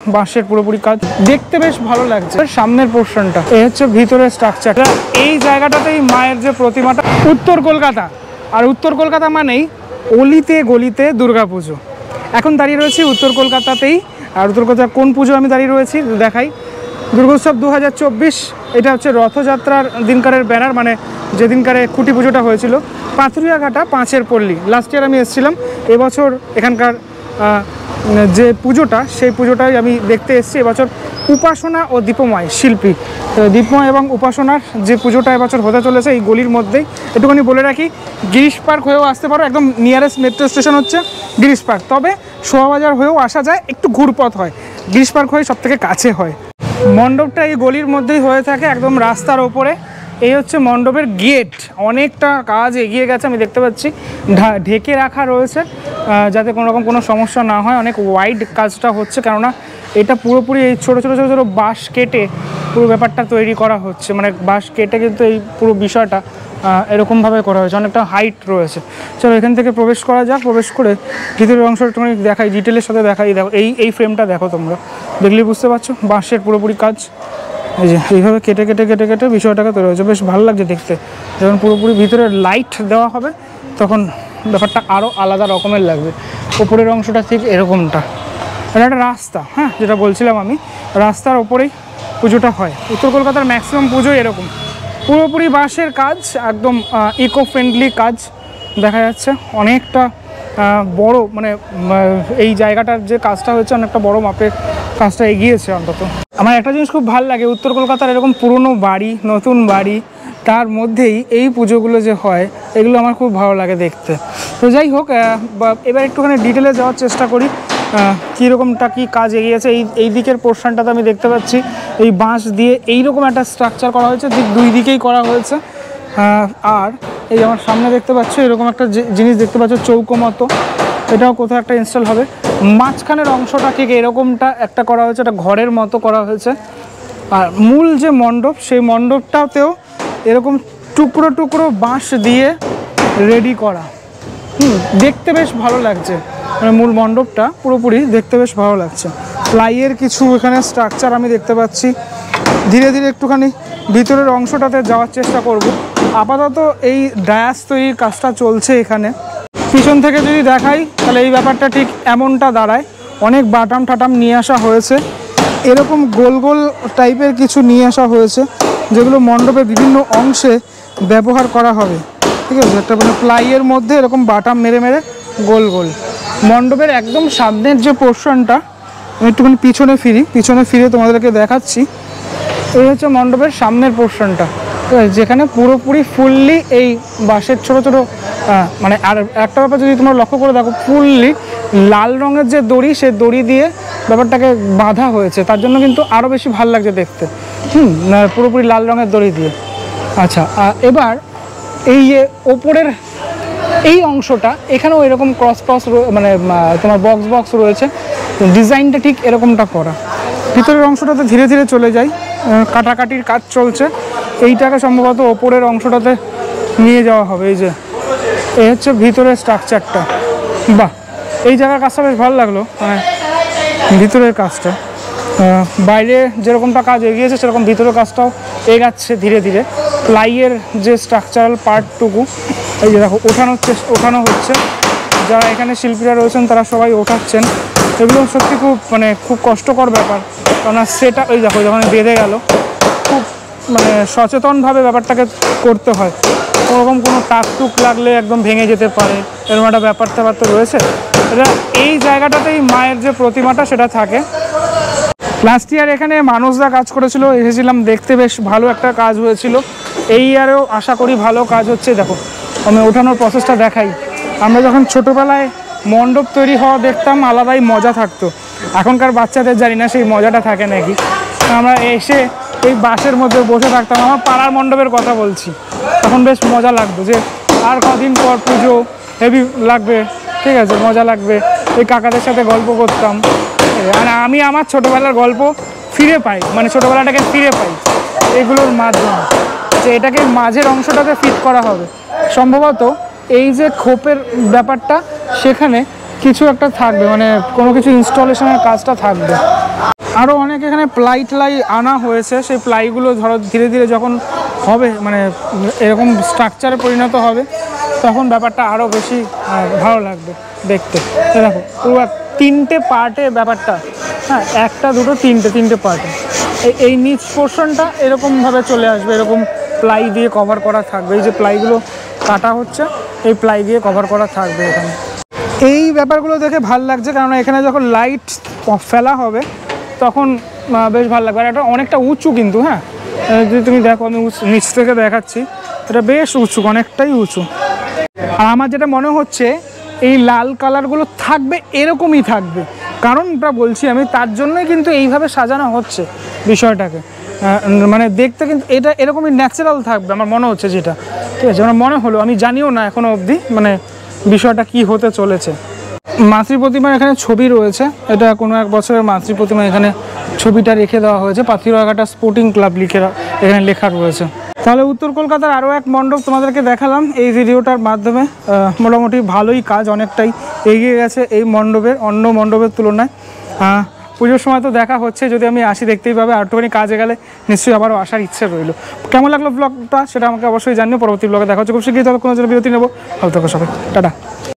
বাঁশের পুরোপুরি কাজ, দেখতে বেশ ভালো লাগছে। সামনের পোর্শনটা এই হচ্ছে ভিতরের স্ট্রাকচারটা। এই জায়গাটাতেই মায়ের যে প্রতিমাটা, উত্তর কলকাতা, আর উত্তর কলকাতা মানেই অলিতে গলিতে দুর্গাপুজো। এখন দাঁড়িয়ে রয়েছি উত্তর কলকাতাতেই। আর উত্তর কলকাতার কোন পুজো আমি দাঁড়িয়ে রয়েছি দেখাই, দুর্গোৎসব 2024। এটা হচ্ছে রথযাত্রার দিনকারের ব্যানার, মানে যেদিনকারে খুঁটি পুজোটা হয়েছিল। পাথুরিয়াঘাটা 5-এর পল্লী, লাস্ট ইয়ার আমি এসেছিলাম। এবছর এখানকার যে পুজোটা, সেই পুজোটাই আমি দেখতে এসেছি। এবছর উপাসনা ও দীপময় শিল্পী, দীপময় এবং উপাসনার যে পুজোটা এবছর হতে চলেছে এই গলির মধ্যেই। একটুখানি বলে রাখি, গিরিশ পার্ক হয়েও আসতে পারো, একদম নিয়ারেস্ট মেট্রো স্টেশন হচ্ছে গিরিশ পার্ক। তবে শোভাবাজার হয়েও আসা যায়, একটু ঘুরপথ হয়, গিরিশ পার্ক হয়ে সবথেকে কাছে হয়। মণ্ডপটা এই গলির মধ্যেই হয়ে থাকে, একদম রাস্তার ওপরে। এই হচ্ছে মণ্ডপের গেট, অনেকটা কাজ এগিয়ে গেছে আমি দেখতে পাচ্ছি, ঢেকে রাখা রয়েছে যাতে কোনো রকম কোনো সমস্যা না হয়। অনেক ওয়াইড কাজটা হচ্ছে, কেননা এটা পুরোপুরি এই ছোটো ছোটো ছোটো ছোটো বাঁশ কেটে পুরো ব্যাপারটা তৈরি করা হচ্ছে। মানে বাঁশ কেটে কিন্তু এই পুরো বিষয়টা এরকমভাবে করা হয়েছে, অনেকটা হাইট রয়েছে। চলো এখান থেকে প্রবেশ করা যাক। প্রবেশ করে ভিতরের অংশটা একটু দেখাই, ডিটেলের সাথে দেখাই। দেখো এই ফ্রেমটা দেখো, তোমরা দেখলেই বুঝতে পারছো বাঁশের পুরোপুরি কাজ। এই যে এইভাবে কেটে কেটে কেটে কেটে বিষয়টাকে তৈরি হয়েছে, বেশ ভালো লাগছে দেখতে। যখন পুরোপুরি ভিতরে লাইট দেওয়া হবে তখন ব্যাপারটা আরও আলাদা রকমের লাগবে। ওপরের অংশটা ঠিক এরকমটা, এটা একটা রাস্তা, হ্যাঁ যেটা বলছিলাম আমি, রাস্তার ওপরেই পুজোটা হয়। উত্তর কলকাতার ম্যাক্সিমাম পুজোই এরকম, পুরোপুরি বাঁশের কাজ, একদম ইকো ফ্রেন্ডলি কাজ দেখা যাচ্ছে। অনেকটা বড়, মানে এই জায়গাটার যে কাজটা হচ্ছে অনেকটা বড় মাপের কাজটা এগিয়েছে। অন্তত আমার একটা জিনিস খুব ভালো লাগে, উত্তর কলকাতার এরকম পুরনো বাড়ি, নতুন বাড়ি, তার মধ্যেই এই পুজোগুলো যে হয় এগুলো আমার খুব ভালো লাগে দেখতে। তো যাই হোক, এবার একটুখানি ডিটেলে যাওয়ার চেষ্টা করি কীরকমটা কী কাজ এগিয়েছে। এই দিকের পোর্শনটাতে আমি দেখতে পাচ্ছি এই বাঁশ দিয়ে এইরকম একটা স্ট্রাকচার করা হয়েছে, দুই দিকেই করা হয়েছে। আর এই আমার সামনে দেখতে পাচ্ছ এরকম একটা জিনিস দেখতে পাচ্ছ, চৌকো মতো, এটাও কোথাও একটা ইনস্টল হবে। মাঝখানের অংশটা ঠিক এরকমটা একটা করা হয়েছে, একটা ঘরের মতো করা হয়েছে। আর মূল যে মণ্ডপ, সেই মণ্ডপটাতেও এরকম টুকরো টুকরো বাঁশ দিয়ে রেডি করা, দেখতে বেশ ভালো লাগছে। মানে মূল মণ্ডপটা পুরোপুরি দেখতে বেশ ভালো লাগছে। প্লাইয়ের কিছু এখানে স্ট্রাকচার আমি দেখতে পাচ্ছি। ধীরে ধীরে একটুখানি ভিতরের অংশটাতে যাওয়ার চেষ্টা করব। আপাতত এই ডায়াস তৈরির কাজটা চলছে এখানে। পিছন থেকে যদি দেখাই তাহলে এই ব্যাপারটা ঠিক এমনটা দাঁড়ায়। অনেক বাটাম টাটাম নিয়ে আসা হয়েছে, এরকম গোল গোল টাইপের কিছু নিয়ে আসা হয়েছে, যেগুলো মণ্ডপের বিভিন্ন অংশে ব্যবহার করা হবে। ঠিক আছে, একটা মানে প্লাইয়ের মধ্যে এরকম বাটাম মেরে মেরে গোল গোল। মণ্ডপের একদম সামনের যে পোর্শনটা, আমি একটুখানি পিছনে ফিরে তোমাদেরকে দেখাচ্ছি। এই হচ্ছে মণ্ডপের সামনের পোর্শনটা, যেখানে পুরোপুরি ফুললি এই বাঁশের ছোটো ছোটো, মানে আর একটা ব্যাপার যদি তোমরা লক্ষ্য করে দেখো, ফুললি লাল রঙের যে দড়ি, সে দড়ি দিয়ে ব্যাপারটাকে বাঁধা হয়েছে, তার জন্য কিন্তু আরও বেশি ভালো লাগছে দেখতে। পুরোপুরি লাল রঙের দড়ি দিয়ে। আচ্ছা, এবার এই যে ওপরের এই অংশটা, এখানেও এরকম ক্রস মানে তোমার বক্স রয়েছে, ডিজাইনটা ঠিক এরকমটা করা। ভিতরের অংশটাতে ধীরে ধীরে চলে যাই, কাটাকাটির কাজ চলছে। এইটাকে সম্ভবত ওপরের অংশটাতে নিয়ে যাওয়া হবে। এই হচ্ছে ভিতরের স্ট্রাকচারটা। বাহ, এই জায়গার কাজটা বেশ ভালো লাগলো, মানে ভিতরের কাজটা। বাইরে যেরকমটা কাজ এগিয়েছে সেরকম ভিতরের কাজটাও এগাচ্ছে ধীরে ধীরে। প্লাইয়ের যে স্ট্রাকচারাল পার্টটুকু, এই যে দেখো ওঠানো হচ্ছে। যারা এখানে শিল্পীরা রয়েছেন তারা সবাই ওঠাচ্ছেন। এগুলো সত্যি খুব কষ্টকর ব্যাপার, কেননা সেটা ওই দেখো যখন বেঁধে গেল, খুব মানে সচেতনভাবে ব্যাপারটাকে করতে হয়। ওরকম কোনো টাকটুক লাগলে একদম ভেঙে যেতে পারে, এরকম একটা ব্যাপার তো রয়েছে। এটা এই জায়গাটাতেই মায়ের যে প্রতিমাটা সেটা থাকে। লাস্ট ইয়ার এখানে মানুষরা কাজ করেছিল, এসেছিলাম দেখতে, বেশ ভালো একটা কাজ হয়েছিল। এই ইয়ারেও আশা করি ভালো কাজ হচ্ছে। দেখো আমি ওঠানোর প্রসেসটা দেখাই। আমরা যখন ছোটোবেলায় মণ্ডপ তৈরি হওয়া দেখতাম, আলাদাই মজা থাকতো। এখনকার বাচ্চাদের জানি না সেই মজাটা থাকে নাকি। আমরা এসে এই বাঁশের মধ্যে বসে থাকতাম, আমার পাড়ার মণ্ডপের কথা বলছি, তখন বেশ মজা লাগতো যে আর কদিন পর পুজো, হেভি লাগবে, ঠিক আছে, মজা লাগবে। এই কাকাদের সাথে গল্প করতাম, মানে আমি আমার ছোটোবেলার গল্প ফিরে পাই, মানে ছোটোবেলাটাকে ফিরে পাই এগুলোর মাধ্যমে। যে এটাকে মাঝের অংশটাতে ফিট করা হবে সম্ভবত, এই যে খোপের ব্যাপারটা, সেখানে কিছু একটা থাকবে, মানে কোনো কিছু ইনস্টলেশনের কাজটা থাকবে। আরও অনেক এখানে প্লাই আনা হয়েছে, সেই প্লাইগুলো ধরো ধীরে ধীরে যখন হবে, মানে এরকম স্ট্রাকচারে পরিণত হবে, তখন ব্যাপারটা আরও বেশি ভালো লাগবে দেখতে। দেখো পুরো 3টে পার্টে ব্যাপারটা, হ্যাঁ, 1টা 2টো 3টে পার্টে। এই নিচ পোর্শনটা এরকমভাবে চলে আসবে, এরকম প্লাই দিয়ে কভার করা থাকবে। এই যে প্লাইগুলো কাটা হচ্ছে, এই প্লাই দিয়ে কভার করা থাকবে এখানে। এই ব্যাপারগুলো দেখে ভাল লাগছে, কারণ এখানে যখন লাইট ফেলা হবে তখন বেশ ভালো লাগবে। আর এটা অনেকটা উঁচু কিন্তু, হ্যাঁ, যদি তুমি দেখো, আমি নিচ থেকে দেখাচ্ছি, এটা বেশ উঁচু, অনেকটাই উঁচু। আর আমার যেটা মনে হচ্ছে এই লাল কালারগুলো থাকবে, এরকমই থাকবে, কারণটা বলছি আমি, তার জন্যই কিন্তু এইভাবে সাজানো হচ্ছে বিষয়টাকে। মানে দেখতে কিন্তু এটা এরকমই ন্যাচারাল থাকবে আমার মনে হচ্ছে, যেটা ঠিক আছে আমার মনে হলো, আমি জানিও না এখনও অবধি মানে বিষয়টা কি হতে চলেছে। মাতৃ প্রতিমার এখানে ছবি রয়েছে, এটা কোনো এক বছরের মাতৃ প্রতিমা, এখানে ছবিটা রেখে দেওয়া হয়েছে, পাথিরঘাটা স্পোর্টিং ক্লাব এখানে লেখা রয়েছে। তাহলে উত্তর কলকাতার আরও এক মণ্ডপ তোমাদেরকে দেখালাম এই ভিডিওটার মাধ্যমে। মোটামুটি ভালোই কাজ, অনেকটাই এগিয়ে গেছে এই মণ্ডপের, অন্য মণ্ডপের তুলনায়। পুজোর সময় তো দেখা হচ্ছে, যদি আমি আসি দেখতেই পাবে, আর একটুখানি কাজে গেলে নিশ্চয়ই আবারও আসার ইচ্ছে রইল। কেমন লাগলো ব্লগটা সেটা আমাকে অবশ্যই জানিও। পরবর্তী ব্লগে দেখা হচ্ছে খুব শীঘ্রই, তবে কোনো জন্য বিরতি নেবো। ভালো থাকো সবাই, টাটা।